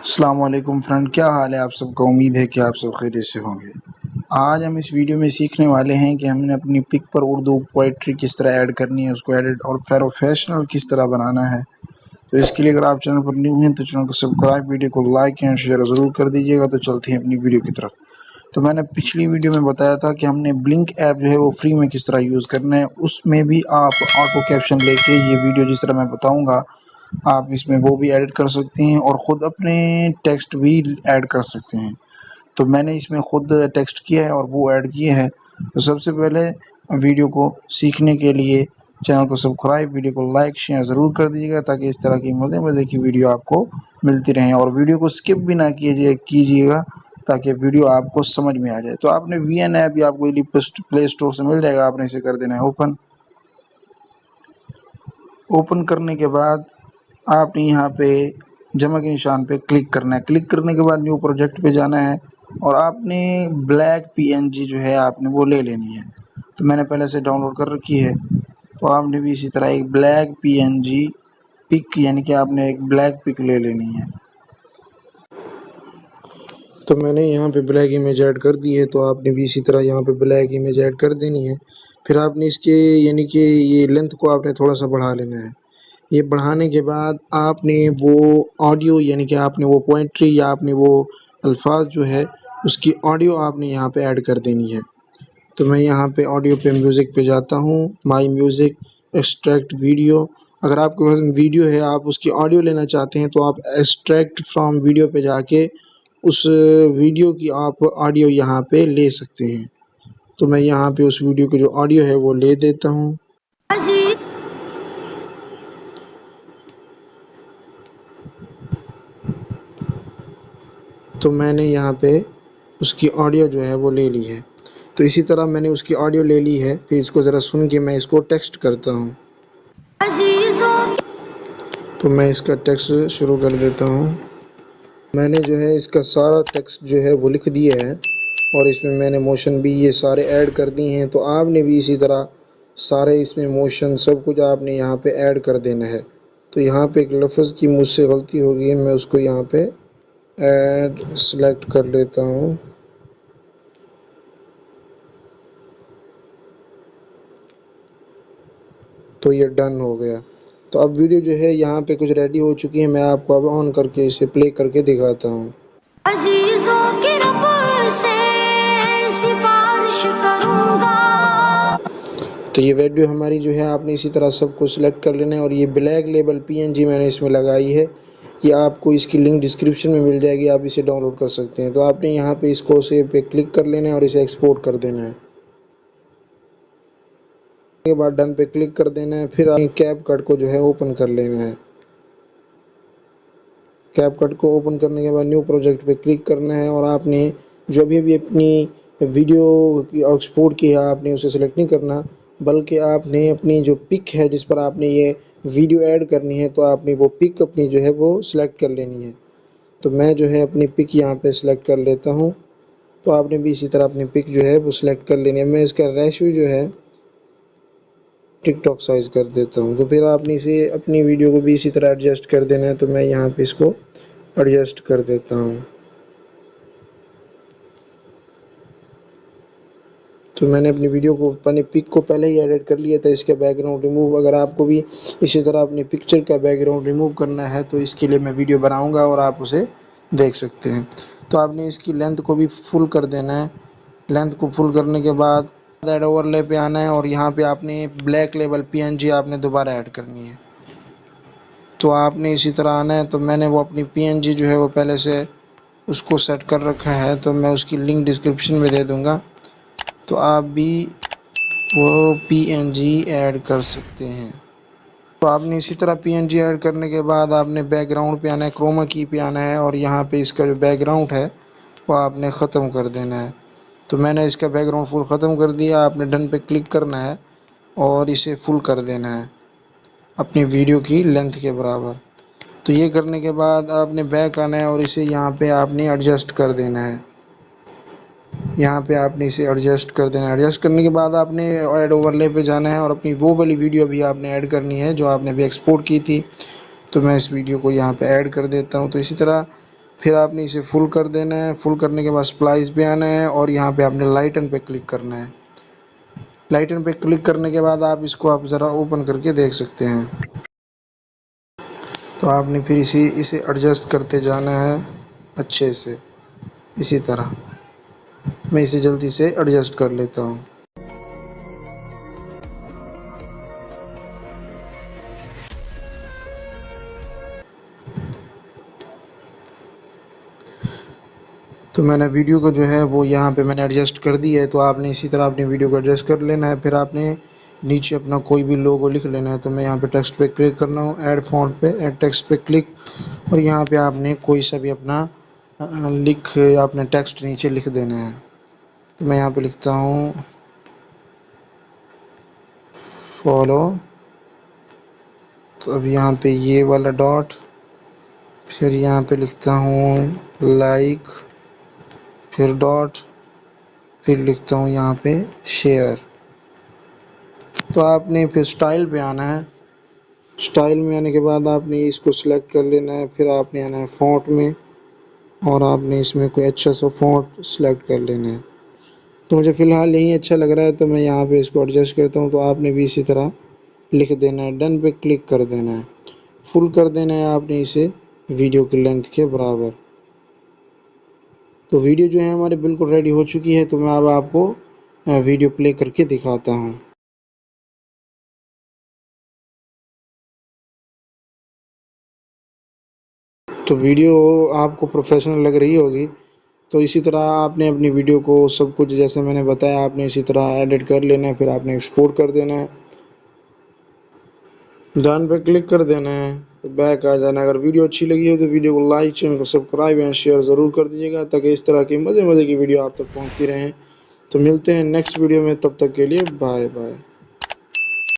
السلام علیکم فرینڈ، کیا حال ہے آپ سب کا؟ امید ہے کہ آپ سب خیریت سے ہوں گے۔ آج ہم اس ویڈیو میں سیکھنے والے ہیں کہ ہم نے اپنی پک پر اردو پوئٹری کس طرح ایڈ کرنی ہے، اس کو ایڈٹ اور پروفیشنل کس طرح بنانا ہے۔ تو اس کے لیے اگر آپ چینل پر نیو ہیں تو چینل کو سبسکرائب، ویڈیو کو لائک اینڈ شیئر ضرور کر دیجیے گا۔ تو چلتے ہیں اپنی ویڈیو کی طرف۔ تو میں نے پچھلی ویڈیو میں بتایا تھا کہ ہم نے بلنک ایپ جو ہے وہ فری میں کس طرح یوز کرنا ہے، اس میں بھی آپ آٹو کیپشن لے کے یہ ویڈیو جس طرح میں بتاؤں گا آپ اس میں وہ بھی ایڈٹ کر سکتے ہیں اور خود اپنے ٹیکسٹ بھی ایڈ کر سکتے ہیں۔ تو میں نے اس میں خود ٹیکسٹ کیا ہے اور وہ ایڈ کیے ہے۔ تو سب سے پہلے ویڈیو کو سیکھنے کے لیے چینل کو سبسکرائب، ویڈیو کو لائک شیئر ضرور کر دیجیے گا تاکہ اس طرح کی مزے کی ویڈیو آپ کو ملتی رہیں، اور ویڈیو کو سکپ بھی نہ کیجیے گا تاکہ ویڈیو آپ کو سمجھ میں آ جائے۔ تو آپ نے وی این ایپ بھی آپ کو پلے اسٹور سے مل جائے گا، آپ نے اسے کر دینا ہے اوپن کرنے کے بعد آپ نے یہاں پہ جمع کے نشان پہ کلک کرنا ہے۔ کلک کرنے کے بعد نیو پروجیکٹ پہ جانا ہے اور آپ نے بلیک پی این جی جو ہے آپ نے وہ لے لینی ہے۔ تو میں نے پہلے سے ڈاؤن لوڈ کر رکھی ہے، تو آپ نے بھی اسی طرح ایک بلیک پی این جی پک یعنی کہ آپ نے ایک بلیک پک لے لینی ہے۔ تو میں نے یہاں پہ بلیک امیج ایڈ کر دی ہے، تو آپ نے بھی اسی طرح یہاں پہ بلیک امیج ایڈ کر دینی ہے۔ پھر آپ نے اس کے یعنی کہ یہ لینتھ کو آپ نے تھوڑا سا بڑھا لینا ہے۔ یہ بڑھانے کے بعد آپ نے وہ آڈیو یعنی کہ آپ نے وہ پوئٹری یا آپ نے وہ الفاظ جو ہے اس کی آڈیو آپ نے یہاں پہ ایڈ کر دینی ہے۔ تو میں یہاں پہ آڈیو پہ میوزک پہ جاتا ہوں، مائی میوزک، ایکسٹریکٹ ویڈیو۔ اگر آپ کے پاس ویڈیو ہے آپ اس کی آڈیو لینا چاہتے ہیں تو آپ ایکسٹریکٹ فرام ویڈیو پہ جا کے اس ویڈیو کی آپ آڈیو یہاں پہ لے سکتے ہیں۔ تو میں یہاں پہ اس ویڈیو کی جو آڈیو ہے وہ لے دیتا ہوں۔ تو میں نے یہاں پہ اس کی آڈیو جو ہے وہ لے لی ہے۔ تو اسی طرح میں نے اس کی آڈیو لے لی ہے، پھر اس کو ذرا سن کے میں اس کو ٹیکسٹ کرتا ہوں۔ تو میں اس کا ٹیکسٹ شروع کر دیتا ہوں۔ میں نے جو ہے اس کا سارا ٹیکسٹ جو ہے وہ لکھ دیا ہے اور اس میں میں نے موشن بھی یہ سارے ایڈ کر دی ہیں۔ تو آپ نے بھی اسی طرح سارے اس میں موشن سب کچھ آپ نے یہاں پہ ایڈ کر دینا ہے۔ تو یہاں پہ ایک لفظ کی مجھ سے غلطی ہو گئی ہے، میں اس کو یہاں پہ ایڈ سلیکٹ کر لیتا ہوں۔ تو یہ ڈن ہو گیا۔ تو اب ویڈیو جو ہے یہاں پہ کچھ ریڈی ہو چکی ہے، میں آپ کو اب آن کر کے اسے پلے کر کے دکھاتا ہوں۔ عزیزوں کی رب سے سفارش کروں گا۔ تو یہ ویڈیو ہماری جو ہے آپ نے اسی طرح سب کو سلیکٹ کر لینا ہے، اور یہ بلیک لیبل پی این جی میں نے اس میں لگائی ہے، یہ آپ کو اس کی لنک ڈسکرپشن میں مل جائے گی، آپ اسے ڈاؤن لوڈ کر سکتے ہیں۔ تو آپ نے یہاں پہ اس کو سیو پہ کلک کر لینا ہے اور اسے ایکسپورٹ کر دینا ہے۔ کے بعد ڈن پہ کلک کر دینا ہے، پھر کیپ کٹ کو جو ہے اوپن کر لینا ہے۔ کیپ کٹ کو اوپن کرنے کے بعد نیو پروجیکٹ پہ کلک کرنا ہے، اور آپ نے جو بھی اپنی ویڈیو ایکسپورٹ کی ہے آپ نے اسے سلیکٹ نہیں کرنا، بلکہ آپ نے اپنی جو پک ہے جس پر آپ نے یہ ویڈیو ایڈ کرنی ہے تو آپ نے وہ پک اپنی جو ہے وہ سلیکٹ کر لینی ہے۔ تو میں جو ہے اپنی پک یہاں پہ سلیکٹ کر لیتا ہوں، تو آپ نے بھی اسی طرح اپنی پک جو ہے وہ سلیکٹ کر لینی ہے۔ میں اس کا ریشیو جو ہے ٹک ٹاک سائز کر دیتا ہوں۔ تو پھر آپ نے اسے اپنی ویڈیو کو بھی اسی طرح ایڈجسٹ کر دینا ہے، تو میں یہاں پہ اس کو ایڈجسٹ کر دیتا ہوں۔ تو میں نے اپنی ویڈیو کو اپنے پک کو پہلے ہی ایڈٹ کر لیا تھا، اس کا بیک گراؤنڈ ریموو اگر آپ کو بھی اسی طرح اپنی پکچر کا بیک گراؤنڈ ریموو کرنا ہے تو اس کے لیے میں ویڈیو بناؤں گا اور آپ اسے دیکھ سکتے ہیں۔ تو آپ نے اس کی لینتھ کو بھی فل کر دینا ہے۔ لینتھ کو فل کرنے کے بعد ایڈ اوور لے پہ آنا ہے، اور یہاں پہ آپ نے بلیک لیبل پی این جی آپ نے دوبارہ ایڈ کرنی ہے۔ تو آپ نے اسی طرح آنا ہے، تو میں نے وہ اپنی پی این جی جو ہے وہ پہلے سے اس کو سیٹ کر رکھا ہے، تو میں اس کی لنک ڈسکرپشن میں دے دوں گا، تو آپ بھی وہ پی این جی ایڈ کر سکتے ہیں۔ تو آپ نے اسی طرح پی این جی ایڈ کرنے کے بعد آپ نے بیک گراؤنڈ پہ آنا ہے، کروما کی پہ آنا ہے، اور یہاں پہ اس کا جو بیک گراؤنڈ ہے وہ آپ نے ختم کر دینا ہے۔ تو میں نے اس کا بیک گراؤنڈ فل ختم کر دیا، آپ نے ڈن پہ کلک کرنا ہے اور اسے فل کر دینا ہے اپنی ویڈیو کی لینتھ کے برابر۔ تو یہ کرنے کے بعد آپ نے بیک آنا ہے اور اسے یہاں پہ آپ نے ایڈجسٹ کر دینا ہے۔ یہاں پہ آپ نے اسے ایڈجسٹ کر دینا ہے۔ ایڈجسٹ کرنے کے بعد آپ نے ایڈ اوور لے پہ جانا ہے اور اپنی وہ والی ویڈیو بھی آپ نے ایڈ کرنی ہے جو آپ نے بھی ایکسپورٹ کی تھی۔ تو میں اس ویڈیو کو یہاں پہ ایڈ کر دیتا ہوں۔ تو اسی طرح پھر آپ نے اسے فل کر دینا ہے. فل کرنے کے بعد سپلائز پہ آنا ہے اور یہاں پہ آپ نے لائٹن پہ کلک کرنا ہے. لائٹن پہ کلک کرنے کے بعد آپ اس کو آپ ذرا اوپن کر کے دیکھ سکتے ہیں. تو آپ نے پھر اسے ایڈجسٹ کرتے جانا ہے اچھے سے. اسی طرح میں اسے جلدی سے ایڈجسٹ کر لیتا ہوں. تو میں نے ویڈیو کو جو ہے وہ یہاں پہ میں نے ایڈجسٹ کر دی ہے. تو آپ نے اسی طرح اپنی ویڈیو کو ایڈجسٹ کر لینا ہے. پھر آپ نے نیچے اپنا کوئی بھی لوگو لکھ لینا ہے. تو میں یہاں پہ ٹیکسٹ پہ کلک کرنا ہوں، ایڈ فونٹ پہ، ایڈ ٹیکسٹ پہ کلک، اور یہاں پہ آپ نے کوئی سا بھی اپنا اپنے ٹیکسٹ نیچے لکھ دینا ہے. تو میں یہاں پہ لکھتا ہوں فالو. تو اب یہاں پہ یہ والا ڈاٹ، پھر یہاں پہ لکھتا ہوں لائک، پھر ڈاٹ، پھر لکھتا ہوں یہاں پہ شیئر. تو آپ نے پھر سٹائل پہ آنا ہے. سٹائل میں آنے کے بعد آپ نے اس کو سلیکٹ کر لینا ہے. پھر آپ نے آنا ہے فونٹ میں، اور آپ نے اس میں کوئی اچھا سا فونٹ سلیکٹ کر لینا ہے. تو مجھے فی الحال یہی اچھا لگ رہا ہے تو میں یہاں پہ اس کو ایڈجسٹ کرتا ہوں. تو آپ نے بھی اسی طرح لکھ دینا ہے. ڈن پہ کلک کر دینا ہے. فل کر دینا ہے آپ نے اسے ویڈیو کی لینتھ کے برابر. تو ویڈیو جو ہے ہمارے بالکل ریڈی ہو چکی ہے. تو میں اب آپ کو ویڈیو پلے کر کے دکھاتا ہوں. تو ویڈیو آپ کو پروفیشنل لگ رہی ہوگی. تو اسی طرح آپ نے اپنی ویڈیو کو سب کچھ جیسے میں نے بتایا آپ نے اسی طرح ایڈٹ کر لینا ہے. پھر آپ نے ایکسپورٹ کر دینا ہے. ڈن پہ کلک کر دینا ہے. تو بیک آ جانا ہے. اگر ویڈیو اچھی لگی ہو تو ویڈیو کو لائک، چینل کو سبسکرائب اینڈ شیئر ضرور کر دیجیے گا تاکہ اس طرح کی مزے کی ویڈیو آپ تک پہنچتی رہیں. تو ملتے ہیں نیکسٹ ویڈیو میں. تب تک کے لیے بائے بائے.